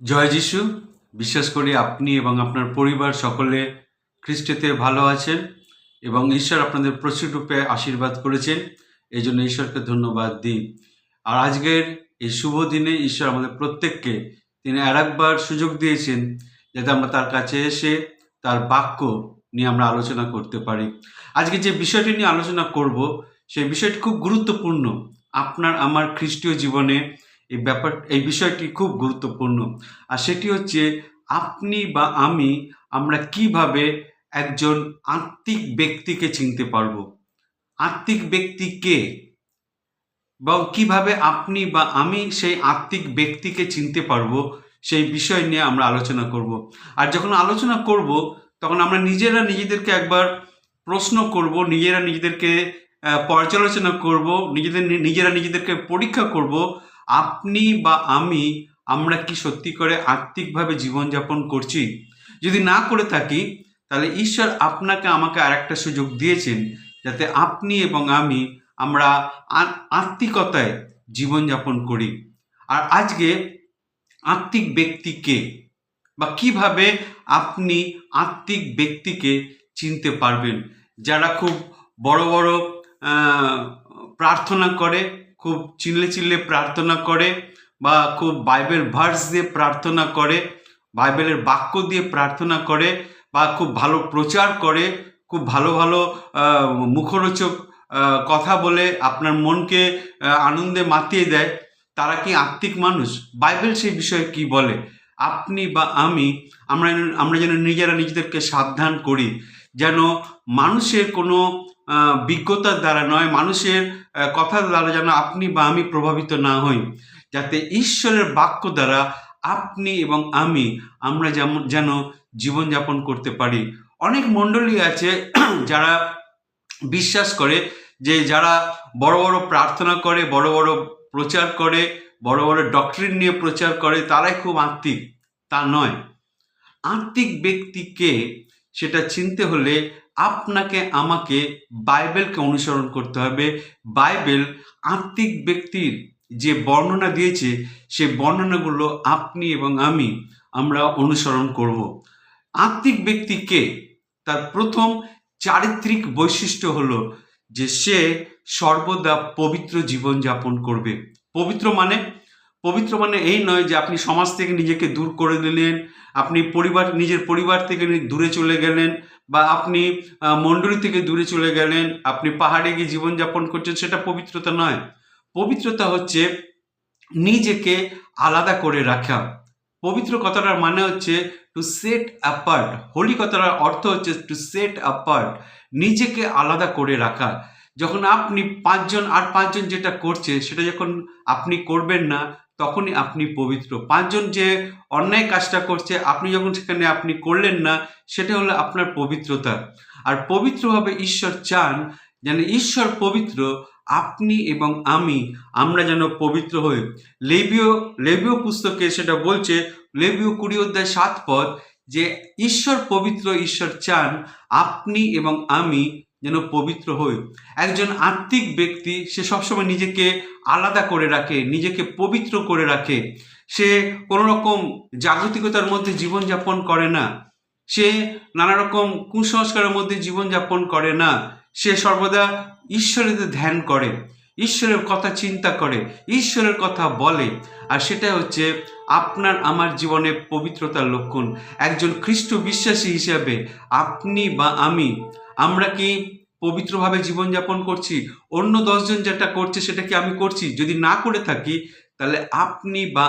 জয় যিশু। বিশ্বাস করি আপনি এবং আপনার পরিবার সকলে খ্রিস্টেতে ভালো আছেন এবং ঈশ্বর আপনাদের প্রচুর রূপে আশীর্বাদ করেছেন। এই জন্য ঈশ্বরকে ধন্যবাদ দিই। আর আজকের এই শুভ দিনে ঈশ্বর আমাদের প্রত্যেককে তিনি আরেকবার সুযোগ দিয়েছেন যাতে আমরা তার কাছে এসে তার বাক্য নিয়ে আমরা আলোচনা করতে পারি। আজকে যে বিষয়টি নিয়ে আলোচনা করব সেই বিষয়টি খুব গুরুত্বপূর্ণ। আপনার আমার খ্রিস্টীয় জীবনে এই বিষয়টি খুব গুরুত্বপূর্ণ। আর সেটি হচ্ছে আপনি বা আমরা কিভাবে একজন আত্মিক ব্যক্তিকে চিনতে পারবো। আত্মিক ব্যক্তি কে এবং কিভাবে আপনি বা আমি সেই আত্মিক ব্যক্তিকে চিনতে পারবো সেই বিষয় নিয়ে আমরা আলোচনা করব। আর যখন আলোচনা করব তখন আমরা নিজেরা নিজেদেরকে একবার প্রশ্ন করব, নিজেরা নিজেদেরকে পর্যালোচনা করব, নিজেরা নিজেদেরকে পরীক্ষা করব। আপনি বা আমরা কি সত্যি করে আত্মিকভাবে জীবনযাপন করছি? যদি না করে থাকি তাহলে ঈশ্বর আপনাকে আমাকে আর একটা সুযোগ দিয়েছেন যাতে আপনি এবং আমরা আত্মিকতায় জীবনযাপন করি। আর আজকে আত্মিক ব্যক্তি কে বা কিভাবে আপনি আত্মিক ব্যক্তিকে চিনতে পারবেন? যারা খুব বড় বড় প্রার্থনা করে, খুব চিল্লে চিল্লে প্রার্থনা করে, বা খুব বাইবেল ভার্স দিয়ে প্রার্থনা করে, বাইবেলের বাক্য দিয়ে প্রার্থনা করে, বা খুব ভালো প্রচার করে, খুব ভালো ভালো মুখরোচক কথা বলে আপনার মনকে আনন্দে মাতিয়ে দেয়, তারা কি আত্মিক মানুষ? বাইবেল সেই বিষয়ে কি বলে? আপনি বা আমরা আমরা যেন নিজেরা নিজেদেরকে সাবধান করি, যেন মানুষের কোনো বিজ্ঞতার দ্বারা নয়, মানুষের কথার দ্বারা যেন আপনি বা আমি প্রভাবিত না হই, যাতে ঈশ্বরের বাক্য দ্বারা আপনি এবং আমরা যেন জীবনযাপন করতে পারি। অনেক মণ্ডলী আছে যারা বিশ্বাস করে যে যারা বড় বড় প্রার্থনা করে, বড় বড় প্রচার করে, বড় বড় ডক্টরিন নিয়ে প্রচার করে, তারাই খুব আত্মিক। তা নয়। আত্মিক ব্যক্তিকে সেটা চিনতে হলে আপনাকে আমাকে বাইবেলকে অনুসরণ করতে হবে। বাইবেল আত্মিক ব্যক্তির যে বর্ণনা দিয়েছে সেই বর্ণনাগুলো আপনি এবং আমরা অনুসরণ করব। আত্মিক ব্যক্তিকে তার প্রথম চারিত্রিক বৈশিষ্ট্য হলো যে সে সর্বদা পবিত্র জীবন যাপন করবে। পবিত্র মানে এই নয় যে আপনি সমাজ থেকে নিজেকে দূর করে দিলেন, আপনি নিজের পরিবার থেকে দূরে চলে গেলেন, বা আপনি মণ্ডলী থেকে দূরে চলে গেলেন, আপনি পাহাড়ে গিয়ে জীবনযাপন করছেন, সেটা পবিত্রতা নয়। পবিত্রতা হচ্ছে নিজেকে আলাদা করে রাখা। পবিত্র কথাটার মানে হচ্ছে টু সেট অ্যাপার্ট। হোলি কথাটার অর্থ হচ্ছে টু সেট অ্যাপার্ট, নিজেকে আলাদা করে রাখা। যখন আপনি পাঁচজন যেটা করছে সেটা যখন আপনি করবেন না, তখনই আপনি পবিত্র। পাঁচজন যে অন্যায় কাজটা করছে, আপনি যখন সেখানে আপনি করলেন না, সেটা হলো আপনার পবিত্রতা। আর পবিত্রভাবে ঈশ্বর চান যেন ঈশ্বর পবিত্র, আপনি এবং আমরা যেন পবিত্র হই। লেবীয় পুস্তকে সেটা বলছে, লেবীয় 20 অধ্যায় 7 পদ, যে ঈশ্বর পবিত্র, ঈশ্বর চান আপনি এবং যেন পবিত্র হই। একজন আত্মিক ব্যক্তি সে সবসময় নিজেকে আলাদা করে রাখে, নিজেকে পবিত্র করে রাখে। সে কোনো রকম জাগতিকতার মধ্যে জীবনযাপন করে না, সে নানা রকম কুসংস্কারের মধ্যে জীবনযাপন করে না। সে সর্বদা ঈশ্বরের ধ্যান করে, ঈশ্বরের কথা চিন্তা করে, ঈশ্বরের কথা বলে। আর সেটা হচ্ছে আপনার আমার জীবনে পবিত্রতার লক্ষণ। একজন খ্রিস্ট বিশ্বাসী হিসাবে আপনি বা আমরা কি পবিত্রভাবে জীবনযাপন করছি? অন্য 10 জন যেটা করছে সেটা কি আমি করছি? যদি না করে থাকি তাহলে আপনি বা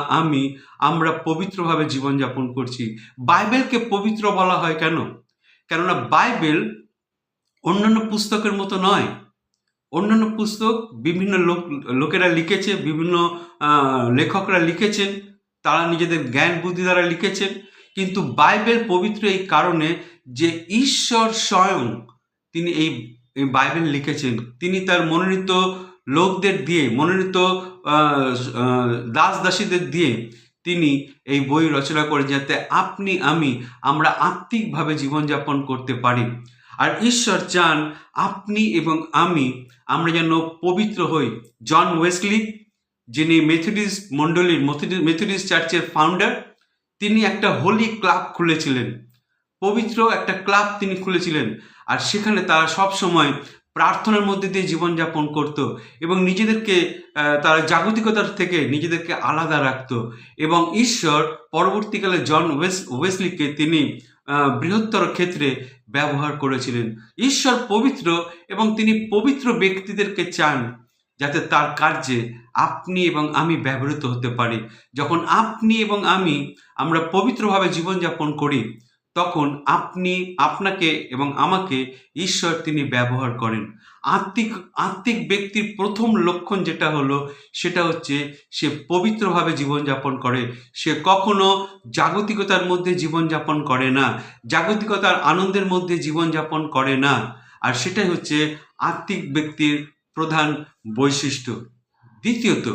আমরা পবিত্রভাবে জীবনযাপন করছি। বাইবেলকে পবিত্র বলা হয় কেন? কেননা বাইবেল অন্যান্য পুস্তকের মতো নয়। অন্যান্য পুস্তক বিভিন্ন লোকেরা লিখেছে, বিভিন্ন লেখকরা লিখেছেন, তারা নিজেদের জ্ঞান বুদ্ধি দ্বারা লিখেছেন। কিন্তু বাইবেল পবিত্র এই কারণে যে ঈশ্বর স্বয়ং তিনি এই বাইবেল লিখেছেন। তিনি তার মনোনীত লোকদের দিয়ে, মনোনীত দাস দাসীদের দিয়ে তিনি এই বই রচনা করে, যাতে আপনি আমরা আত্মিকভাবে জীবনযাপন করতে পারি। আর ঈশ্বর চান আপনি এবং আমরা যেন পবিত্র হই। জন ওয়েসলি, যিনি মেথডিস্ট চার্চের ফাউন্ডার, তিনি একটা হোলি ক্লাব খুলেছিলেন, পবিত্র একটা ক্লাব তিনি খুলেছিলেন। আর সেখানে তারা সব সময় প্রার্থনার মধ্যে দিয়ে জীবনযাপন করত এবং নিজেদেরকে তারা জাগতিকতার থেকে নিজেদেরকে আলাদা রাখত। এবং ঈশ্বর পরবর্তীকালে জন ওয়েসলিকে তিনি বৃহত্তর ক্ষেত্রে ব্যবহার করেছিলেন। ঈশ্বর পবিত্র এবং তিনি পবিত্র ব্যক্তিদেরকে চান যাতে তার কার্যে আপনি এবং আমি ব্যবহৃত হতে পারি। যখন আপনি এবং আমরা পবিত্রভাবে জীবনযাপন করি, তখন আপনাকে এবং আমাকে ঈশ্বর তিনি ব্যবহার করেন। আত্মিক ব্যক্তির প্রথম লক্ষণ যেটা হলো, সেটা হচ্ছে সে পবিত্রভাবে জীবনযাপন করে। সে কখনো জাগতিকতার মধ্যে জীবনযাপন করে না, জাগতিকতার আনন্দের মধ্যে জীবনযাপন করে না। আর সেটাই হচ্ছে আত্মিক ব্যক্তির প্রধান বৈশিষ্ট্য। দ্বিতীয়ত,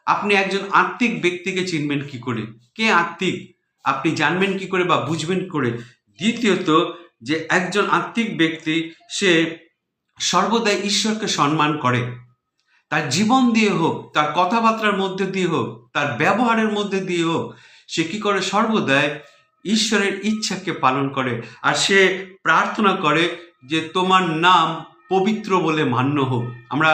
আপনি একজন আত্মিক ব্যক্তিকে চিনবেন কি করে? কে আত্মিক আপনি জানবেন কি করে বা বুঝবেন কি করে? দ্বিতীয়ত, যে একজন আত্মিক ব্যক্তি সে সর্বদাই ঈশ্বরকে সম্মান করে। তার জীবন দিয়ে হোক, তার কথাবার্তার মধ্যে দিয়ে হোক, তার ব্যবহারের মধ্যে দিয়ে হোক, সে কি করে? সর্বদাই ঈশ্বরের ইচ্ছাকে পালন করে। আর সে প্রার্থনা করে যে তোমার নাম পবিত্র বলে মান্য হোক। আমরা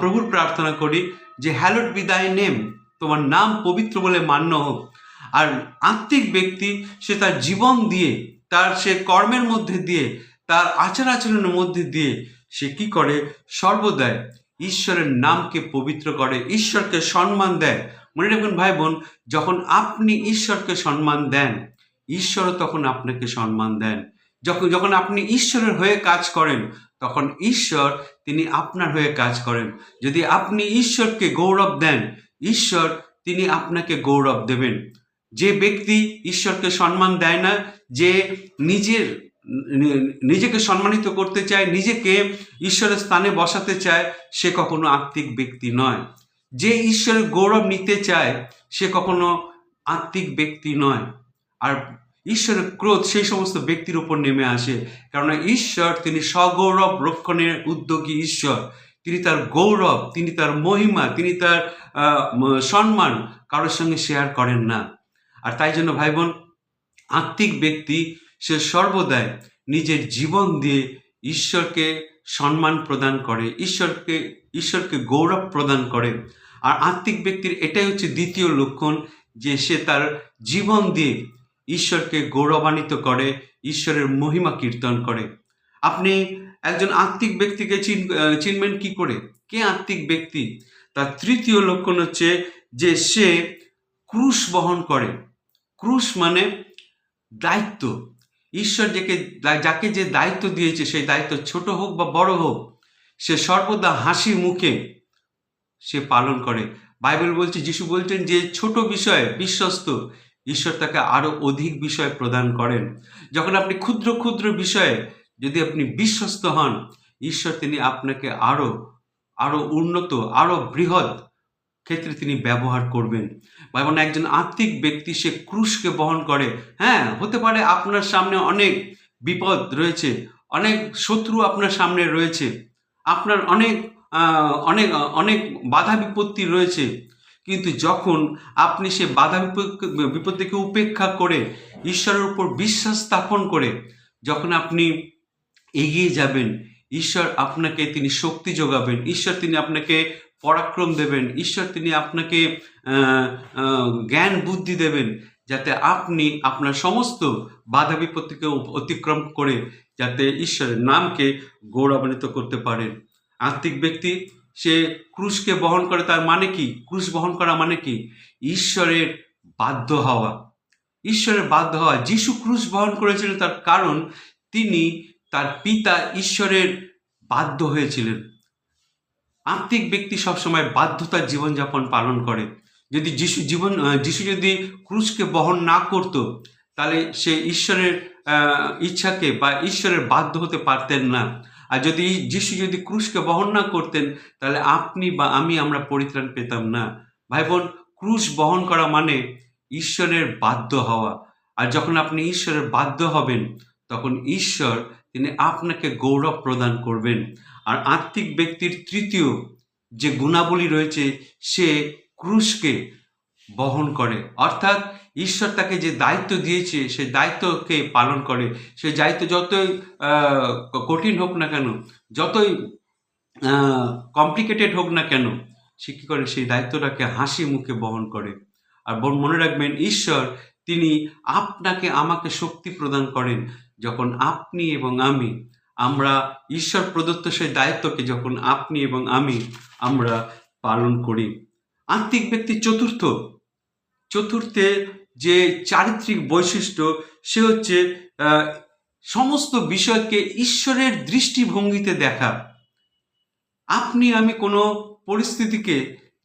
প্রভুর প্রার্থনা করি যে হ্যালোড বি দাই নেম, তোমার নাম পবিত্র বলে মান্য হোক। আর আত্মিক ব্যক্তি সে তার জীবন দিয়ে, সে কর্মের মধ্যে দিয়ে, তার আচার আচরণের মধ্যে দিয়ে সে কি করে? সর্বদাই ঈশ্বরের নামকে পবিত্র করে, ঈশ্বরকে সম্মান দেয়। মনে রাখবেন ভাই বোন, যখন আপনি ঈশ্বরকে সম্মান দেন, ঈশ্বরও তখন আপনাকে সম্মান দেন। যখন আপনি ঈশ্বরের হয়ে কাজ করেন, তখন ঈশ্বর তিনি আপনার হয়ে কাজ করেন। যদি আপনি ঈশ্বরকে গৌরব দেন, ঈশ্বর তিনি আপনাকে গৌরব দেবেন। যে ব্যক্তি ঈশ্বরকে সম্মান দেয় না, যে নিজেকে সম্মানিত করতে চায়, নিজেকে ঈশ্বরের স্থানে বসাতে চায়, সে কখনো আত্মিক ব্যক্তি নয়। যে ঈশ্বরের গৌরব নিতে চায়, সে কখনো আত্মিক ব্যক্তি নয়। আর ঈশ্বরের ক্রোধ সেই সমস্ত ব্যক্তির উপর নেমে আসে, কারণ ঈশ্বর তিনি স্বগৌরব রক্ষণের উদ্যোগী ঈশ্বর। তিনি তার গৌরব, তিনি তার মহিমা, তিনি তার সম্মান কারোর সঙ্গে শেয়ার করেন না। আর তাই জন্য ভাই বোন, আত্মিক ব্যক্তি সে সর্বদাই নিজের জীবন দিয়ে ঈশ্বরকে সম্মান প্রদান করে, ঈশ্বরকে গৌরব প্রদান করে। আর আত্মিক ব্যক্তির এটাই হচ্ছে দ্বিতীয় লক্ষণ, যে সে তার জীবন দিয়ে ঈশ্বরকে গৌরবান্বিত করে, ঈশ্বরের মহিমা কীর্তন করে। আপনি একজন আত্মিক ব্যক্তিকে চিনবেন কি করে? কে আত্মিক ব্যক্তি? তার তৃতীয় লক্ষণ হচ্ছে যে সে ক্রুশ বহন করে। ক্রুশ মানে দায়িত্ব। ঈশ্বর যাকে যে দায়িত্ব দিয়েছে, সেই দায়িত্ব ছোট হোক বা বড় হোক, সে সর্বদা হাসি মুখে সে পালন করে। বাইবেল বলছে, যিশু বলছেন যে ছোট বিষয়ে বিশ্বস্ত, ঈশ্বর তাকে আরো অধিক বিষয় প্রদান করেন। যখন আপনি ক্ষুদ্র ক্ষুদ্র বিষয়ে যদি আপনি বিশ্বস্ত হন, ঈশ্বর তিনি আপনাকে আরো উন্নত, আরো বৃহৎ ক্ষেত্রে তিনি ব্যবহার করবেন। যেমন একজন আত্মিক ব্যক্তি সে ক্রুশকে বহন করে। হ্যাঁ, হতে পারে আপনার সামনে অনেক বিপদ রয়েছে, অনেক শত্রু আপনার সামনে রয়েছে, আপনার অনেক অনেক অনেক বাধা বিপত্তি রয়েছে, কিন্তু যখন আপনি সে বাধা বিপত্তিকে উপেক্ষা করে ঈশ্বরের উপর বিশ্বাস স্থাপন করে যখন আপনি এগিয়ে যাবেন, ঈশ্বর আপনাকে তিনি শক্তি যোগাবেন, ঈশ্বর তিনি আপনাকে পরাক্রম দেবেন, ঈশ্বর তিনি আপনাকে জ্ঞান বুদ্ধি দেবেন, যাতে আপনি আপনার সমস্ত বাধা বিপত্তিকে অতিক্রম করে যাতে ঈশ্বরের নামকে গৌরবান্বিত করতে পারেন। আত্মিক ব্যক্তি সে ক্রুশকে বহন করে। তার মানে কি? ক্রুশ বহন করা মানে কি? ঈশ্বরের বাধ্য হওয়া। ঈশ্বরের বাধ্য হওয়া। যিশু ক্রুশ বহন করেছিলেন তার কারণ তিনি তার পিতা ঈশ্বরের বাধ্য হয়েছিলেন। আত্মিক ব্যক্তি সবসময় বাধ্যতার জীবনযাপন পালন করে। যদি যিশু যদি ক্রুশকে বহন না করত, তাহলে সে ঈশ্বরের ইচ্ছাকে বা ঈশ্বরের বাধ্য হতে পারতেন না। আর যিশু যদি ক্রুশকে বহন না করতেন, তাহলে আপনি বা আমরা পরিত্রাণ পেতাম না। ভাই বোন, ক্রুশ বহন করা মানে ঈশ্বরের বাধ্য হওয়া। আর যখন আপনি ঈশ্বরের বাধ্য হবেন, তখন ঈশ্বর তিনি আপনাকে গৌরব প্রদান করবেন। আর আত্মিক ব্যক্তির তৃতীয় যে গুণাবলী রয়েছে, সে ক্রুশকে বহন করে, অর্থাৎ ঈশ্বর তাকে যে দায়িত্ব দিয়েছে সেই দায়িত্বকে পালন করে। সেই দায়িত্ব যতই কঠিন হোক না কেন, যতই কমপ্লিকেটেড হোক না কেন, সে কী করে সেই দায়িত্বটাকে হাসি মুখে বহন করে। আর মনে রাখবেন, ঈশ্বর তিনি আপনাকে আমাকে শক্তি প্রদান করেন যখন আপনি এবং আমরা ঈশ্বর প্রদত্ত সেই দায়িত্বকে যখন আপনি এবং আমরা পালন করি। আত্মিক ব্যক্তি চতুর্থে যে চারিত্রিক বৈশিষ্ট্য, সে হচ্ছে সমস্ত বিষয়কে ঈশ্বরের দৃষ্টিভঙ্গিতে দেখা। আপনি আমি কোনো পরিস্থিতিকে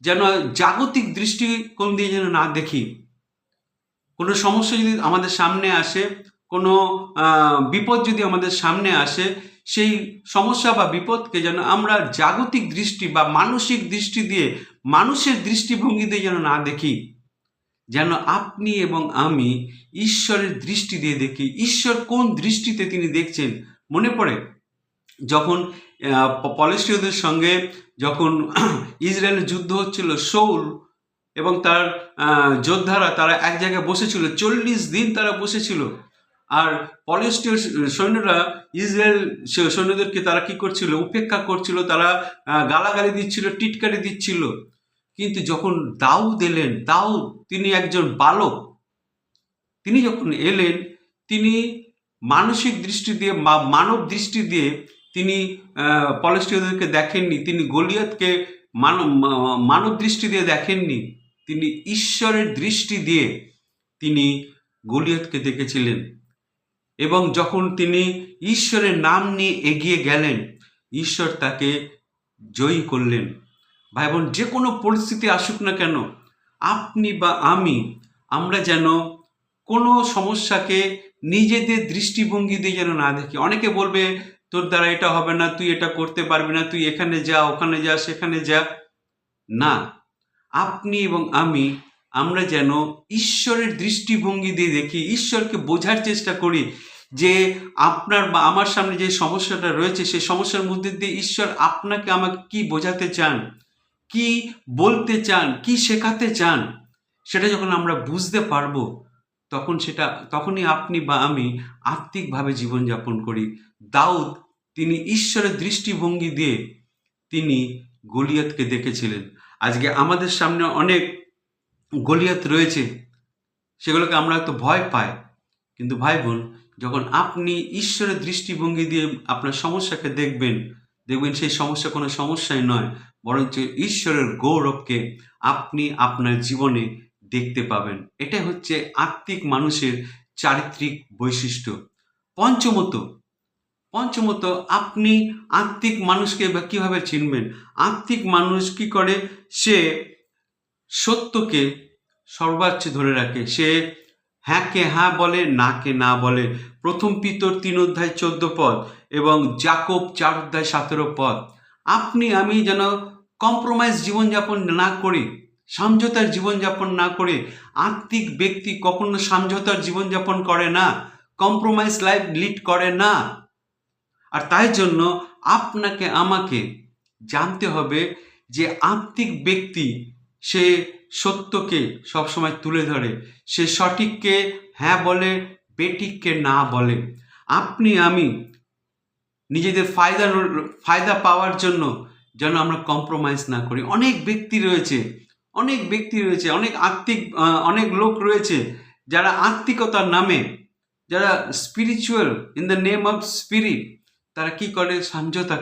যেন জাগতিক দৃষ্টিকোণ দিয়ে যেন না দেখি। কোনো সমস্যা যদি আমাদের সামনে আসে, কোনো বিপদ যদি আমাদের সামনে আসে, সেই সমস্যা বা বিপদকে যেন আমরা জাগতিক দৃষ্টি বা মানসিক দৃষ্টি দিয়ে, মানুষের দৃষ্টিভঙ্গি দিয়ে যেন না দেখি। যেন আপনি এবং আমি ঈশ্বরের দৃষ্টি দিয়ে দেখি। ঈশ্বর কোন দৃষ্টিতে তিনি দেখছেন। মনে পড়ে যখন পলিস্টিয়দের সঙ্গে যখন ইসরায়েলের যুদ্ধ হচ্ছিল, শৌল এবং তার যোদ্ধারা তারা এক জায়গায় বসেছিল, 40 দিন তারা বসেছিল। আর পলিস্টিয় সৈন্যরা ইসরায়েল সৈন্যদেরকে তারা কি করছিল? উপেক্ষা করছিল, তারা গালাগালি দিচ্ছিল, টিটকারি দিচ্ছিল। কিন্তু যখন দাউদ এলেন, দাউদ তিনি একজন বালক, তিনি যখন এলেন, তিনি মানসিক দৃষ্টি দিয়ে বা মানব দৃষ্টি দিয়ে তিনি পলিস্টিয়দেরকে দেখেননি, তিনি গলিয়াতকে মানব দৃষ্টি দিয়ে দেখেননি, তিনি ঈশ্বরের দৃষ্টি দিয়ে তিনি গলিয়াতকে দেখেছিলেন। এবং যখন তিনি ঈশ্বরের নাম নিয়ে এগিয়ে গেলেন, ঈশ্বর তাকে জয়ী করলেন। ভাই বোন, যে কোনো পরিস্থিতি আসুক না কেন, আপনি বা আমরা যেন কোনো সমস্যাকে নিজেদের দৃষ্টিভঙ্গি দিয়ে যেন না দেখি। অনেকে বলবে, তোর দ্বারা এটা হবে না, তুই এটা করতে পারবি না, তুই এখানে যা, ওখানে যা, সেখানে যা। না, আপনি এবং আমরা যেন ঈশ্বরের দৃষ্টিভঙ্গি দিয়ে দেখি, ঈশ্বরকে বোঝার চেষ্টা করি যে আপনার বা আমার সামনে যে সমস্যাটা রয়েছে, সেই সমস্যার মধ্যে দিয়ে ঈশ্বর আপনাকে আমাকে কি বোঝাতে চান, কি বলতে চান, কি শেখাতে চান, সেটা যখন আমরা বুঝতে পারবো, তখনই আপনি বা আমি আত্মিকভাবে জীবনযাপন করি। দাউদ তিনি ঈশ্বরের দৃষ্টিভঙ্গি দিয়ে তিনি গলিয়াতকে দেখেছিলেন। আজকে আমাদের সামনে অনেক গলিয়াত রয়েছে, সেগুলোকে আমরা হয়তো ভয় পাই। কিন্তু ভাই বোন, যখন আপনি ঈশ্বরের দৃষ্টিভঙ্গি দিয়ে আপনার সমস্যাকে দেখবেন সেই সমস্যা কোনো সমস্যাই নয়, বরঞ্চ ঈশ্বরের গৌরবকে আপনি আপনার জীবনে দেখতে পাবেন। এটাই হচ্ছে আত্মিক মানুষের চারিত্রিক বৈশিষ্ট্য। পঞ্চমত, আপনি আত্মিক মানুষকে কিভাবে চিনবেন? আত্মিক মানুষ কি করে? সে সত্যকে সর্বোচ্চ ধরে রাখে, সে হ্যাঁকে হ্যাঁ বলে, নাকে না বলে। 1 পিতর 3:14 এবং যাকব 4:17। আমি যেন কম্প্রোমাইজ জীবনযাপন না করি, সমঝোতার জীবনযাপন না করে। আত্মিক ব্যক্তি কখনো সমঝোতার জীবনযাপন করে না, কম্প্রোমাইজ লাইফ লিড করে না। আর তাই জন্য আপনাকে আমাকে জানতে হবে যে আত্মিক ব্যক্তি সে সত্যকে সবসময় তুলে ধরে, সে সঠিককে হ্যাঁ বলে, বেঠিককে না বলে। আমি নিজেদের ফায়দা পাওয়ার জন্য যেন আমরা কম্প্রোমাইজ না করি। অনেক ব্যক্তি রয়েছে, অনেক লোক রয়েছে যারা আত্মিকতার নামে, যারা spiritual in the name of spirit, তারা কি করে? সমঝোতা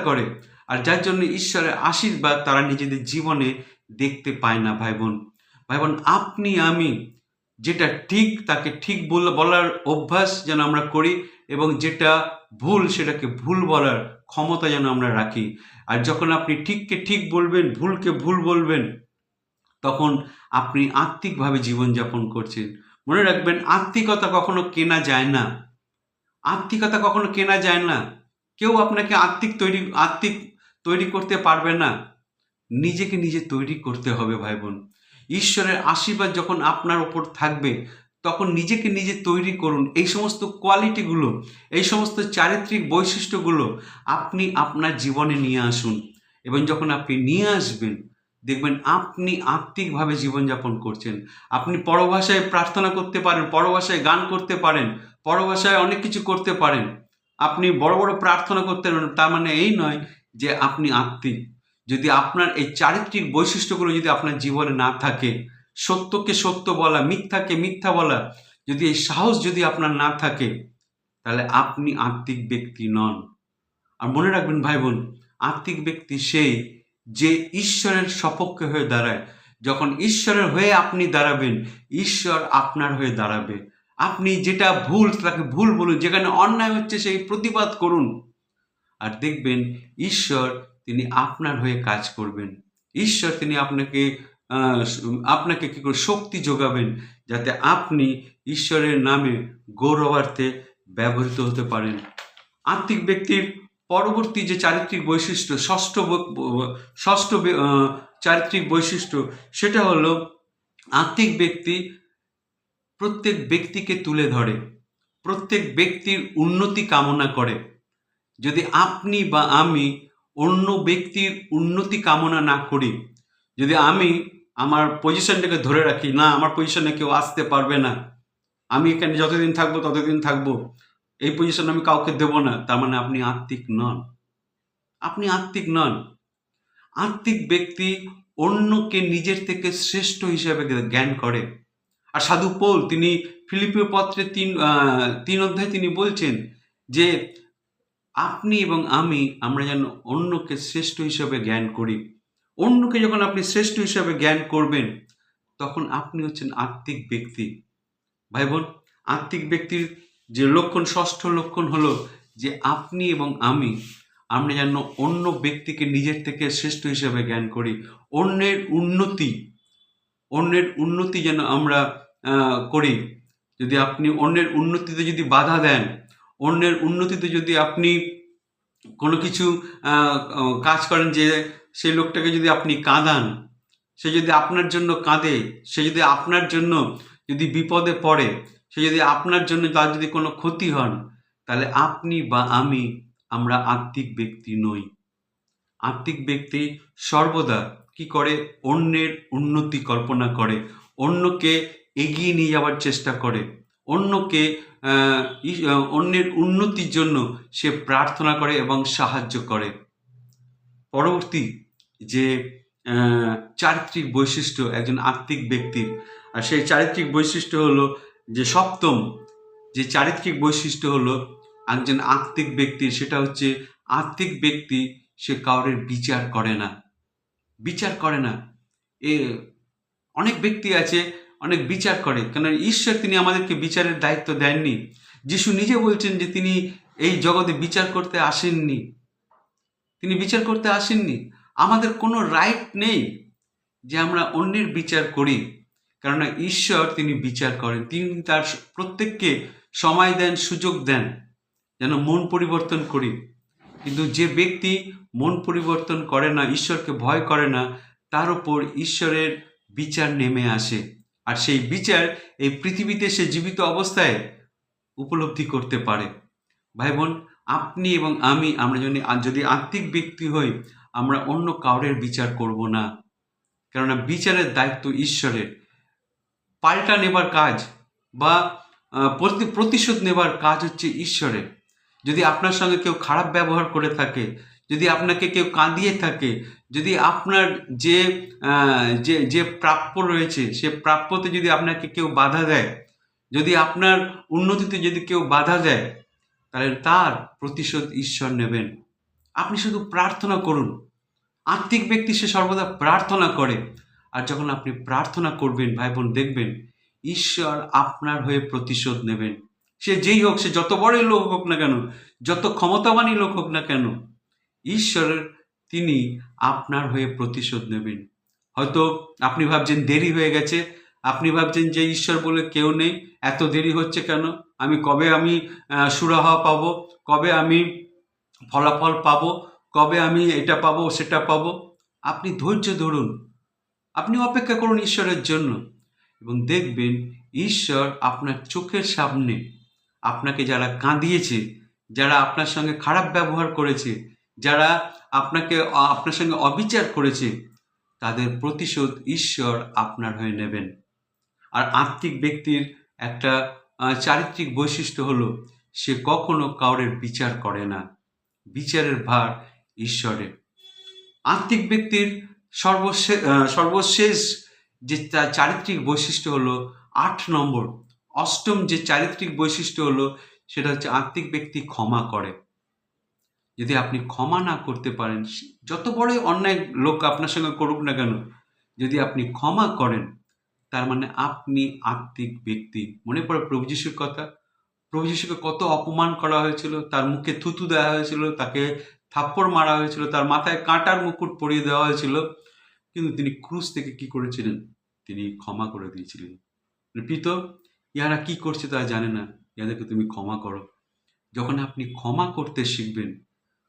করে। আর যার জন্য ঈশ্বরের আশীর্বাদ তারা নিজেদের জীবনে দেখতে পায় না। ভাই বোন, আমি যেটা ঠিক তাকে ঠিক বলার অভ্যাস যেন আমরা করি, এবং যেটা ভুল সেটাকে ভুল বলার ক্ষমতা যেন আমরা রাখি। আর যখন আপনি ঠিককে ঠিক বলবেন, ভুলকে ভুল বলবেন, তখন আপনি আত্মিকভাবে জীবনযাপন করছেন। মনে রাখবেন, আত্মিকতা কখনো কেনা যায় না। কেউ আপনাকে আত্মিক তৈরি করতে পারবে না। নিজেকে নিজে তৈরি করতে হবে। ভাই বোন, ঈশ্বরের আশীর্বাদ যখন আপনার ওপর থাকবে, তখন নিজেকে নিজে তৈরি করুন। এই সমস্ত কোয়ালিটিগুলো, এই সমস্ত চারিত্রিক বৈশিষ্ট্যগুলো আপনি আপনার জীবনে নিয়ে আসুন। এবং যখন আপনি নিয়ে আসবেন, দেখবেন আপনি আত্মিকভাবে জীবনযাপন করছেন। আপনি পরভাষায় প্রার্থনা করতে পারেন, পরভাষায় গান করতে পারেন, পরভাষায় অনেক কিছু করতে পারেন। আপনি বড় বড় প্রার্থনা করতে পারেন, তার মানে এই নয় যে আপনি আত্মিক। যদি আপনার এই চারিত্রিক বৈশিষ্ট্যগুলো যদি আপনার জীবনে না থাকে, সত্যকে সত্য বলা, মিথ্যাকে মিথ্যা বলা, যদি এই সাহস যদি আপনার না থাকে, তাহলে আপনি আত্মিক ব্যক্তি নন। আর মনে রাখবেন ভাই বোন, আত্মিক ব্যক্তি সেই যে ঈশ্বরের সপক্ষে হয়ে দাঁড়ায়। যখন ঈশ্বরের হয়ে আপনি দাঁড়াবেন, ঈশ্বর আপনার হয়ে দাঁড়াবে। আপনি যেটা ভুল তাকে ভুল বলুন, যেখানে অন্যায় হচ্ছে সেই প্রতিবাদ করুন, আর দেখবেন ঈশ্বর তিনি আপনার হয়ে কাজ করবেন। ঈশ্বর তিনি আপনাকে কি করে শক্তি যোগাবেন, যাতে আপনি ঈশ্বরের নামে গৌরবার্থে ব্যবহৃত হতে পারেন। আত্মিক ব্যক্তির পরবর্তী যে চারিত্রিক বৈশিষ্ট্য, ষষ্ঠ চারিত্রিক বৈশিষ্ট্য, সেটা হলো আত্মিক ব্যক্তি প্রত্যেক ব্যক্তিকে তুলে ধরে, প্রত্যেক ব্যক্তির উন্নতি কামনা করে। যদি আপনি বা আমি অন্য ব্যক্তির উন্নতি কামনা না করি, যদি আমি আমার পজিশনটাকে ধরে রাখি, না আমার পজিশনে কেউ আসতে পারবে না, আমি এখানে যতদিন থাকবো ততদিন থাকবো, এই পজিশন আমি কাউকে দেব না, তার মানে আপনি আত্মিক নন। আপনি আত্মিক নন। আত্মিক ব্যক্তি অন্যকে নিজের থেকে শ্রেষ্ঠ হিসেবে জ্ঞান করে। আর সাধু পৌল তিনি ফিলিপিও পত্রে 3 অধ্যায় তিনি বলছেন যে আপনি এবং আমরা যেন অন্যকে শ্রেষ্ঠ হিসেবে জ্ঞান করি। অন্যকে যখন আপনি শ্রেষ্ঠ হিসেবে জ্ঞান করবেন, তখন আপনি হচ্ছেন আত্মিক ব্যক্তি। ভাই বোন, আত্মিক ব্যক্তির যে লক্ষণ, ষষ্ঠ লক্ষণ হলো যে আপনি এবং আমরা যেন অন্য ব্যক্তিকে নিজের থেকে শ্রেষ্ঠ হিসেবে জ্ঞান করি। অন্যের উন্নতি যেন আমরা করি। যদি আপনি অন্যের উন্নতিতে যদি বাধা দেন, অন্যের উন্নতিতে যদি আপনি কোনো কিছু কাজ করেন, যে সেই লোকটাকে যদি আপনি কাঁদান, সে যদি আপনার জন্য কাঁদে, সে যদি আপনার জন্য যদি বিপদে পড়ে, সে যদি আপনার জন্য তার যদি কোনো ক্ষতি হন, তাহলে আপনি বা আমরা আত্মিক ব্যক্তি নই। আত্মিক ব্যক্তি সর্বদা কি করে? অন্যের উন্নতি কল্পনা করে, অন্যকে এগিয়ে নিয়ে যাওয়ার চেষ্টা করে, অন্যের উন্নতির জন্য সে প্রার্থনা করে এবং সাহায্য করে। পরবর্তী যে চারিত্রিক বৈশিষ্ট্য একজন আত্মিক ব্যক্তির, আর সেই চারিত্রিক বৈশিষ্ট্য হলো যে সপ্তম যে চারিত্রিক বৈশিষ্ট্য হলো একজন আত্মিক ব্যক্তির, সেটা হচ্ছে আত্মিক ব্যক্তি সে কাউরের বিচার করে না। বিচার করে না। অনেক ব্যক্তি আছে অনেক বিচার করে, কেন ঈশ্বর তিনি আমাদেরকে বিচারের দায়িত্ব দেননি। যিশু নিজে বলছেন যে তিনি এই জগতে বিচার করতে আসেননি, তিনি বিচার করতে আসেননি। আমাদের কোনো রাইট নেই যে আমরা অন্যের বিচার করি, কেননা ঈশ্বর তিনি বিচার করেন। তিনি তার প্রত্যেককে সময় দেন, সুযোগ দেন যেন মন পরিবর্তন করি। কিন্তু যে ব্যক্তি মন পরিবর্তন করে না, ঈশ্বরকে ভয় করে না, তার উপর ঈশ্বরের বিচার নেমে আসে। আর সেই বিচার এই পৃথিবীতে সে জীবিত অবস্থায় উপলব্ধি করতে পারে। ভাই বোন, আপনি এবং আমরা যদি আত্মিক ব্যক্তি হই, আমরা অন্য কাউরের বিচার করব না, কেননা বিচারের দায়িত্ব ঈশ্বরের। পাল্টা নেবার কাজ বা প্রতিশোধ নেবার কাজ হচ্ছে ঈশ্বরের। যদি আপনার সঙ্গে কেউ খারাপ ব্যবহার করে থাকে, যদি আপনাকে কেউ কাঁদিয়ে থাকে, যদি আপনার যে যে প্রাপ্য রয়েছে সে প্রাপ্যতে যদি আপনাকে কেউ বাধা দেয়, যদি আপনার উন্নতিতে যদি কেউ বাধা দেয়, তাহলে তার প্রতিশোধ ঈশ্বর নেবেন। আপনি শুধু প্রার্থনা করুন। আত্মিক ব্যক্তি সে সর্বদা প্রার্থনা করে, আর যখন আপনি প্রার্থনা করবেন ভাই বোন, দেখবেন ঈশ্বর আপনার হয়ে প্রতিশোধ নেবেন। সে যেই হোক, সে যত বড়ই লোক হোক না কেন, যত ক্ষমতাবানই লোক হোক না কেন, ঈশ্বরের তিনি আপনার হয়ে প্রতিশোধ নেবেন। হয়তো আপনি ভাবছেন দেরি হয়ে গেছে, আপনি ভাবছেন যে ঈশ্বর বলে কেউ নেই, এত দেরি হচ্ছে কেন, কবে সুরাহা পাবো, কবে আমি ফলাফল পাবো, কবে আমি এটা পাবো সেটা পাবো। আপনি ধৈর্য ধরুন, আপনি অপেক্ষা করুন ঈশ্বরের জন্য, এবং দেখবেন ঈশ্বর আপনার চোখের সামনে আপনাকে যারা কাঁদিয়েছে, যারা আপনার সঙ্গে খারাপ ব্যবহার করেছে, যারা আপনার সঙ্গে অবিচার করেছে, তাদের প্রতিশোধ ঈশ্বর আপনার হয়ে নেবেন। আর আত্মিক ব্যক্তির একটা চারিত্রিক বৈশিষ্ট্য হলো সে কখনো কাউরের বিচার করে না, বিচারের ভার ঈশ্বরের। আত্মিক ব্যক্তির সর্বশেষ যে চারিত্রিক বৈশিষ্ট্য হলো 8 নম্বর, অষ্টম যে চারিত্রিক বৈশিষ্ট্য হলো সেটা হচ্ছে আত্মিক ব্যক্তি ক্ষমা করে। যদি আপনি ক্ষমা না করতে পারেন, যত বড় অন্যায় লোক আপনার সঙ্গে করুক না কেন, যদি আপনি ক্ষমা করেন, তার মানে আপনি আত্মিক ব্যক্তি। মনে পড়ে প্রভু যিশুর কথা? প্রভু যিশুকে কত অপমান করা হয়েছিল, তার মুখে থুতু দেওয়া হয়েছিল, তাকে থাপ্পড় মারা হয়েছিল, তার মাথায় কাঁটার মুকুট পরিয়ে দেওয়া হয়েছিল, কিন্তু তিনি ক্রুশ থেকে কি করেছিলেন? তিনি ক্ষমা করে দিয়েছিলেন। পিতো, ইহারা কি করছে তা জানে না, ইহাদেরকে তুমি ক্ষমা করো। যখন আপনি ক্ষমা করতে শিখবেন,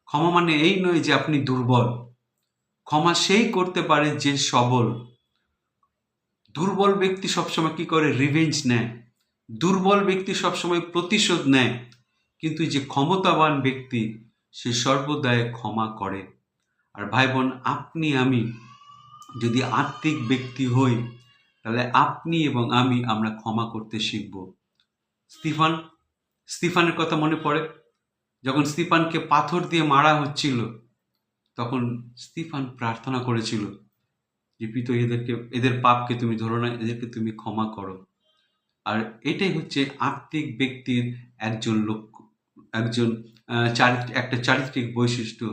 ক্ষমা মানে এই নয় যে আপনি দুর্বল, ক্ষমা সেই করতে পারে যে সবল। দুর্বল ব্যক্তি সবসময় কি করে? রিভেঞ্জ নেয়। দুর্বল ব্যক্তি সবসময় প্রতিশোধ নেয়, কিন্তু যে ক্ষমতাবান ব্যক্তি সে সর্বদাই ক্ষমা করে। আর ভাই বোন, আপনি আমি যদি আত্মিক ব্যক্তি হই, তাহলে আপনি এবং আমরা ক্ষমা করতে শিখব। স্তিফানের কথা মনে পড়ে? যখন স্তিফানকে পাথর দিয়ে মারা হচ্ছিল, তখন স্তিফান প্রার্থনা করেছিল যে পিতো, এদের পাপকে তুমি ধরো না, এদেরকে তুমি ক্ষমা করো। আর এটাই হচ্ছে আত্মিক ব্যক্তির একজন লক্ষ্য, একটা চারিত্রিক বৈশিষ্ট্য।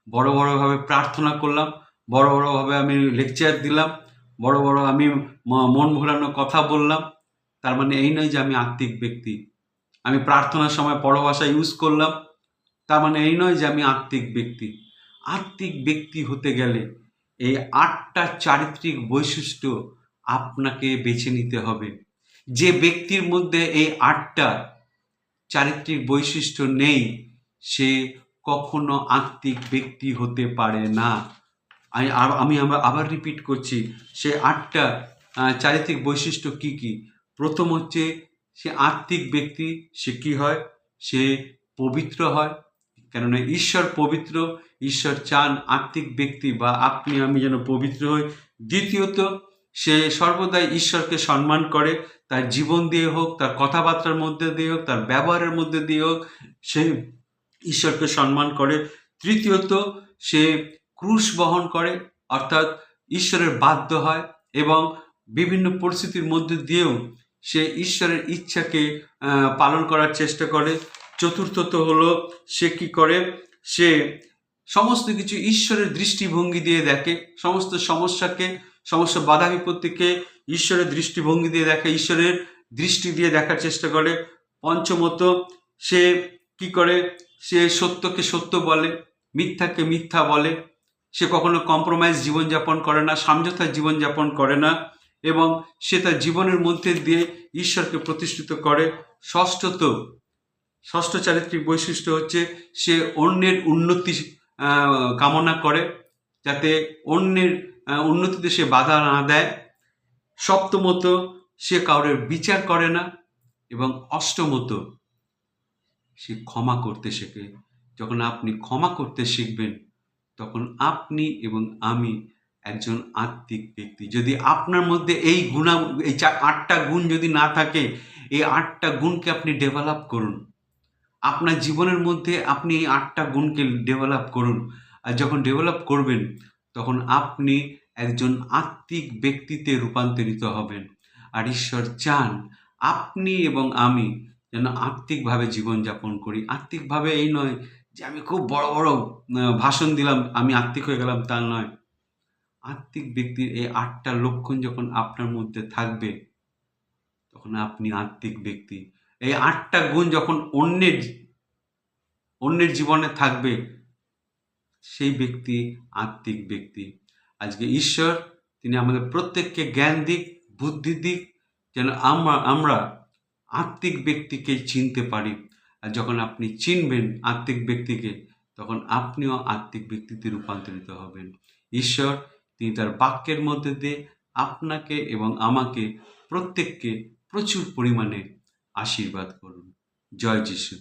বড়ভাবে প্রার্থনা করলাম, বড়ভাবে আমি লেকচার দিলাম, বড় আমি মন ভোলানো কথা বললাম, তার মানে এই নয় যে আমি আত্মিক ব্যক্তি। আমি প্রার্থনার সময় পরভাষা ইউজ করলাম, তার মানে এই নয় যে আমি আত্মিক ব্যক্তি। আত্মিক ব্যক্তি হতে গেলে এই 8টা চারিত্রিক বৈশিষ্ট্য আপনাকে বেছে নিতে হবে। যে ব্যক্তির মধ্যে এই 8টা চারিত্রিক বৈশিষ্ট্য নেই, সে কখনো আত্মিক ব্যক্তি হতে পারে না। আমি আবার রিপিট করছি, সে 8টা চারিত্রিক বৈশিষ্ট্য কি কি? প্রথম হচ্ছে, সে আত্মিক ব্যক্তি, সে কি হয়? সে পবিত্র হয়, কেননা ঈশ্বর পবিত্র। ঈশ্বর চান আত্মিক ব্যক্তি বা আপনি আমি যেন পবিত্র হই। দ্বিতীয়ত, সে সর্বদাই ঈশ্বরকে সম্মান করে, তার জীবন দিয়ে হোক, তার কথাবার্তার মধ্যে দিয়ে হোক, তার ব্যবহারের মধ্যে দিয়ে হোক, সে ঈশ্বরকে সম্মান করে। তৃতীয়ত, সে ক্রুশ বহন করে, অর্থাৎ ঈশ্বরের বাধ্য হয় এবং বিভিন্ন পরিস্থিতির মধ্যে দিয়েও সে ঈশ্বরের ইচ্ছাকে পালন করার চেষ্টা করে। চতুর্থত হলো, সে কি করে? সে সমস্ত কিছু ঈশ্বরের দৃষ্টিভঙ্গি দিয়ে দেখে, সমস্ত সমস্যাকে, সমস্ত বাধা বিপত্তিকে ঈশ্বরের দৃষ্টিভঙ্গি দিয়ে দেখে, ঈশ্বরের দৃষ্টি দিয়ে দেখার চেষ্টা করে। পঞ্চমত, সে কি করে? সে সত্যকে সত্য বলে, মিথ্যাকে মিথ্যা বলে। সে কখনো কম্প্রোমাইজ জীবনযাপন করে না, সমঝোতার জীবনযাপন করে না, এবং সে তার জীবনের মধ্যে দিয়ে ঈশ্বরকে প্রতিষ্ঠিত করে। ষষ্ঠ চারিত্রিক বৈশিষ্ট্য হচ্ছে, সে অন্যের উন্নতি কামনা করে, যাতে অন্যের উন্নতিতে সে বাধা না দেয়। সপ্তমত, সে কাউরের বিচার করে না। এবং অষ্টমত, সে ক্ষমা করতে শেখে। যখন আপনি ক্ষমা করতে শিখবেন, তখন আপনি এবং আমি একজন আত্মিক ব্যক্তি। যদি আপনার মধ্যে এই 8টা গুণ যদি না থাকে, এই 8টা গুণকে আপনি ডেভেলপ করুন। আপনার জীবনের মধ্যে আপনি এই 8টা গুণকে ডেভেলপ করুন। আর যখন ডেভেলপ করবেন, তখন আপনি একজন আত্মিক ব্যক্তিতে রূপান্তরিত হবেন। আর ঈশ্বর চান আপনি এবং আমি যেন আত্মিকভাবে জীবনযাপন করি। আত্মিকভাবে এই নয় যে আমি খুব বড় ভাষণ দিলাম, আমি আত্মিক হয়ে গেলাম, তা নয়। আত্মিক ব্যক্তির এই 8টা লক্ষণ যখন আপনার মধ্যে থাকবে, তখন আপনি আত্মিক ব্যক্তি। এই 8টা গুণ যখন অন্যের জীবনে থাকবে, সেই ব্যক্তি আত্মিক ব্যক্তি। আজকে ঈশ্বর তিনি আমাদের প্রত্যেককে জ্ঞান দিক, বুদ্ধি দিক, যেন আমরা আত্মিক ব্যক্তিকে চিনতে পারি। আর যখন আপনি চিনবেন আত্মিক ব্যক্তিকে, তখন আপনিও আত্মিক ব্যক্তিতে রূপান্তরিত হবেন। ঈশ্বর তিনি তার বাক্যের মধ্যে দিয়ে আপনাকে এবং আমাকে প্রত্যেককে প্রচুর পরিমাণে আশীর্বাদ করুন। জয় যিশু।